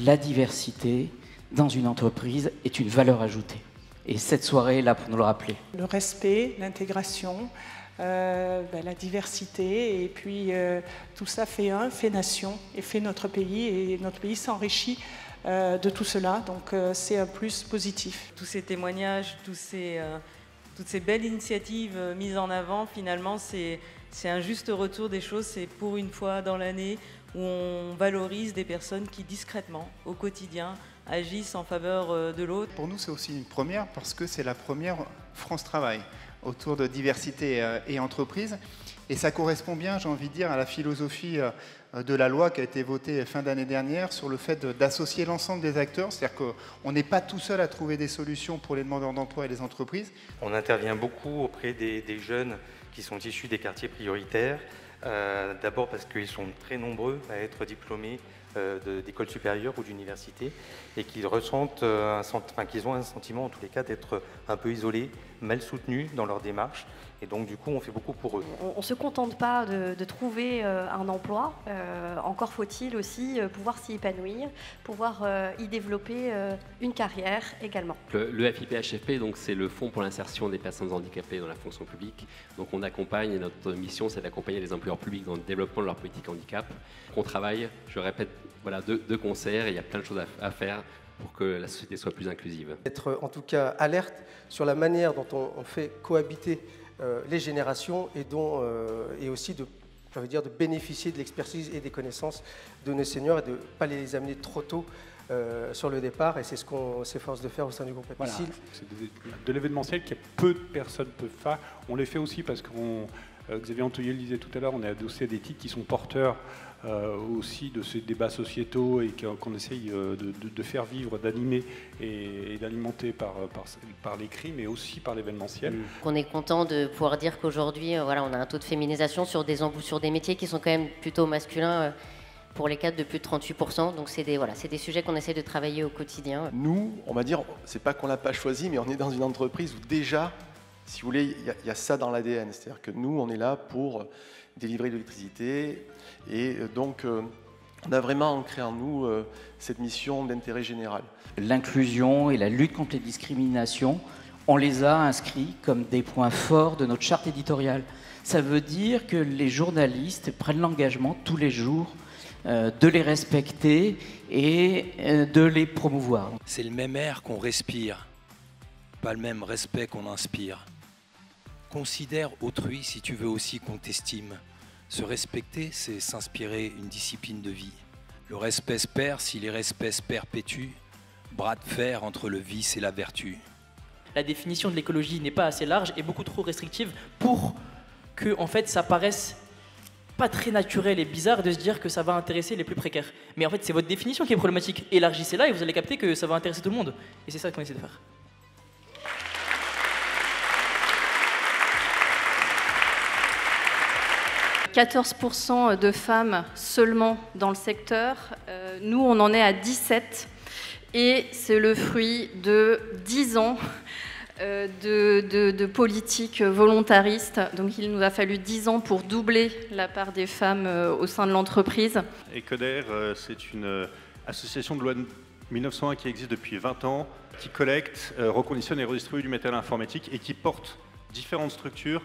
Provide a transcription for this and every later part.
la diversité dans une entreprise est une valeur ajoutée. Et cette soirée est là pour nous le rappeler. Le respect, l'intégration, la diversité, et puis tout ça fait fait nation et fait notre pays, et notre pays s'enrichit de tout cela, donc c'est un plus positif. Tous ces témoignages, toutes ces belles initiatives mises en avant, finalement, c'est un juste retour des choses. C'est pour une fois dans l'année où on valorise des personnes qui, discrètement, au quotidien, agissent en faveur de l'autre. Pour nous, c'est aussi une première parce que c'est la première France Travail autour de diversité et entreprise. Et ça correspond bien, j'ai envie de dire, à la philosophie de la loi qui a été votée fin d'année dernière sur le fait d'associer l'ensemble des acteurs. C'est-à-dire qu'on n'est pas tout seul à trouver des solutions pour les demandeurs d'emploi et les entreprises. On intervient beaucoup auprès des jeunes qui sont issus des quartiers prioritaires. D'abord parce qu'ils sont très nombreux à être diplômés d'écoles supérieures ou d'universités et qu'ils ressentent, qu'ils ont un sentiment en tous les cas d'être un peu isolés, mal soutenus dans leur démarche. Et donc du coup on fait beaucoup pour eux. On ne se contente pas de trouver un emploi, encore faut-il aussi pouvoir s'y épanouir, pouvoir y développer une carrière également. Le FIPHFP, donc, c'est le Fonds pour l'insertion des personnes handicapées dans la fonction publique. Donc on accompagne, notre mission c'est d'accompagner les employeurs publics dans le développement de leur politique handicap. On travaille, je répète, voilà, de concert, et il y a plein de choses à faire pour que la société soit plus inclusive. Être en tout cas alerte sur la manière dont on fait cohabiter les générations et aussi de bénéficier de l'expertise et des connaissances de nos seniors et de ne pas les amener trop tôt sur le départ, et c'est ce qu'on s'efforce de faire au sein du groupe Apicil. Voilà. C'est de l'événementiel que peu de personnes peuvent faire. On les fait aussi parce qu'on, Xavier Antoyer le disait tout à l'heure, on est adossé à des titres qui sont porteurs aussi de ces débats sociétaux et qu'on essaye de faire vivre, d'animer et d'alimenter par l'écrit, mais aussi par l'événementiel. On est content de pouvoir dire qu'aujourd'hui, voilà, on a un taux de féminisation sur des métiers qui sont quand même plutôt masculins pour les cadres de plus de 38%. Donc c'est des sujets qu'on essaie de travailler au quotidien. Nous, on va dire, c'est pas qu'on l'a pas choisi, mais on est dans une entreprise où déjà, si vous voulez, il y a ça dans l'ADN. C'est-à-dire que nous, on est là pour délivrer de l'électricité. Et donc, on a vraiment ancré en nous cette mission d'intérêt général. L'inclusion et la lutte contre les discriminations, on les a inscrits comme des points forts de notre charte éditoriale. Ça veut dire que les journalistes prennent l'engagement tous les jours de les respecter et de les promouvoir. C'est le même air qu'on respire, pas le même respect qu'on inspire. Considère autrui si tu veux aussi qu'on t'estime. Se respecter, c'est s'inspirer une discipline de vie. Le respect se perd si les respects se perpétuent. Bras de fer entre le vice et la vertu. La définition de l'écologie n'est pas assez large et beaucoup trop restrictive pour que en fait, ça paraisse pas très naturel et bizarre de se dire que ça va intéresser les plus précaires. Mais en fait, c'est votre définition qui est problématique. Élargissez-la et vous allez capter que ça va intéresser tout le monde. Et c'est ça qu'on essaie de faire. « 14% de femmes seulement dans le secteur. Nous, on en est à 17. Et c'est le fruit de 10 ans de politique volontariste. Donc il nous a fallu 10 ans pour doubler la part des femmes au sein de l'entreprise. ECODER, c'est une association de loi de 1901 qui existe depuis 20 ans, qui collecte, reconditionne et redistribue du matériel informatique et qui porte différentes structures,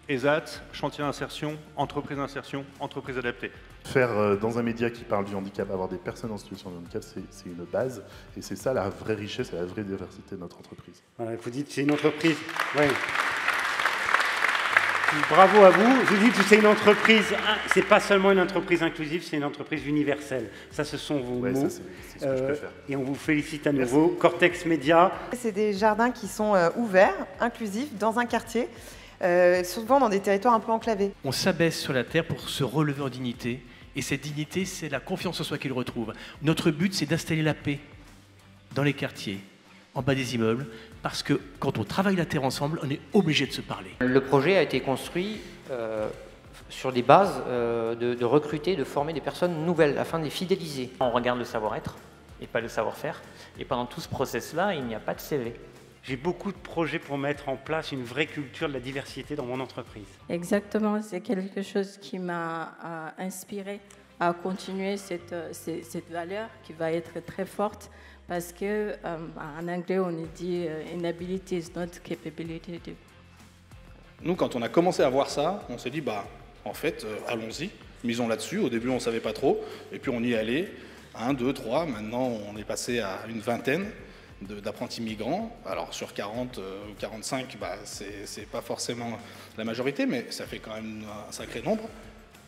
ESAT, chantier d'insertion, entreprise d'insertion, entreprise adaptée. Faire dans un média qui parle du handicap, avoir des personnes en situation de handicap, c'est une base. Et c'est ça la vraie richesse et la vraie diversité de notre entreprise. Voilà, vous dites c'est une entreprise. Oui. Bravo à vous. Vous dites que c'est une entreprise, c'est pas seulement une entreprise inclusive, c'est une entreprise universelle. Ça, ce sont vos mots. Ça, c'est ce que je préfère. Et on vous félicite à nouveau. Merci. Cortex Média. C'est des jardins qui sont ouverts, inclusifs, dans un quartier. Souvent dans des territoires un peu enclavés. On s'abaisse sur la terre pour se relever en dignité, et cette dignité, c'est la confiance en soi qu'il retrouve. Notre but, c'est d'installer la paix dans les quartiers, en bas des immeubles, parce que quand on travaille la terre ensemble, on est obligé de se parler. Le projet a été construit sur des bases de recruter, de former des personnes nouvelles, afin de les fidéliser. On regarde le savoir-être et pas le savoir-faire, et pendant tout ce process-là, il n'y a pas de CV. J'ai beaucoup de projets pour mettre en place une vraie culture de la diversité dans mon entreprise. Exactement, c'est quelque chose qui m'a inspiré à continuer cette valeur qui va être très forte parce que en anglais on dit inability is not capability. Nous, quand on a commencé à voir ça, on s'est dit, en fait, allons-y, misons là-dessus. Au début, on ne savait pas trop, et puis on y allait, 1, 2, 3, maintenant on est passé à une vingtaine d'apprentis migrants. Alors sur 40 ou 45, c'est pas forcément la majorité, mais ça fait quand même un sacré nombre.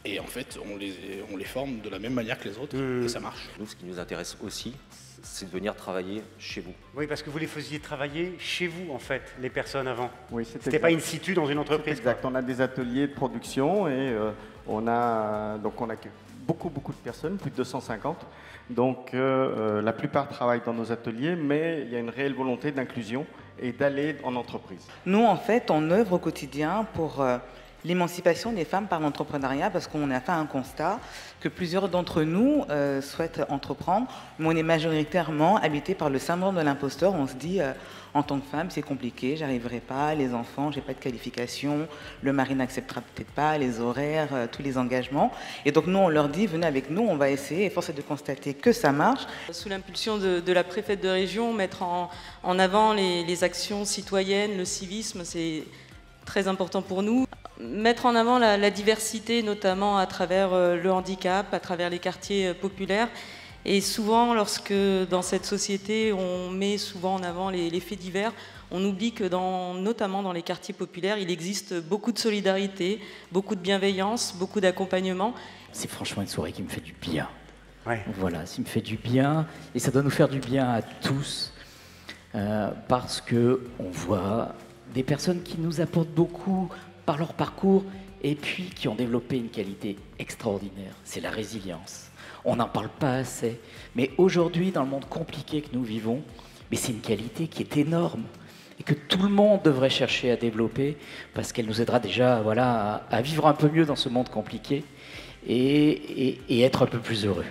Et en fait, on les forme de la même manière que les autres, et ça marche. Nous, ce qui nous intéresse aussi, c'est de venir travailler chez vous. Oui, parce que vous les faisiez travailler chez vous, en fait, les personnes avant. Oui, c'était pas in situ dans une entreprise. Exact. On a des ateliers de production et on a beaucoup de personnes, plus de 250. Donc la plupart travaillent dans nos ateliers, mais il y a une réelle volonté d'inclusion et d'aller en entreprise. Nous, en fait, on œuvre au quotidien pour l'émancipation des femmes par l'entrepreneuriat, parce qu'on a fait un constat que plusieurs d'entre nous souhaitent entreprendre, mais on est majoritairement habité par le syndrome de l'imposteur. On se dit, en tant que femme, c'est compliqué, j'arriverai pas, les enfants, j'ai pas de qualification, le mari n'acceptera peut-être pas, les horaires, tous les engagements. Et donc nous, on leur dit, venez avec nous, on va essayer, et force est de constater que ça marche. Sous l'impulsion de la préfète de région, mettre en avant les actions citoyennes, le civisme, c'est très important pour nous. Mettre en avant la diversité, notamment à travers le handicap, à travers les quartiers populaires. Et souvent, lorsque dans cette société, on met souvent en avant les faits divers, on oublie que notamment dans les quartiers populaires, il existe beaucoup de solidarité, beaucoup de bienveillance, beaucoup d'accompagnement. C'est franchement une soirée qui me fait du bien. Ouais. Voilà, ça me fait du bien, et ça doit nous faire du bien à tous, parce qu'on voit des personnes qui nous apportent beaucoup par leur parcours et puis qui ont développé une qualité extraordinaire, c'est la résilience. On n'en parle pas assez, mais aujourd'hui, dans le monde compliqué que nous vivons, mais c'est une qualité qui est énorme et que tout le monde devrait chercher à développer parce qu'elle nous aidera déjà à vivre un peu mieux dans ce monde compliqué et être un peu plus heureux.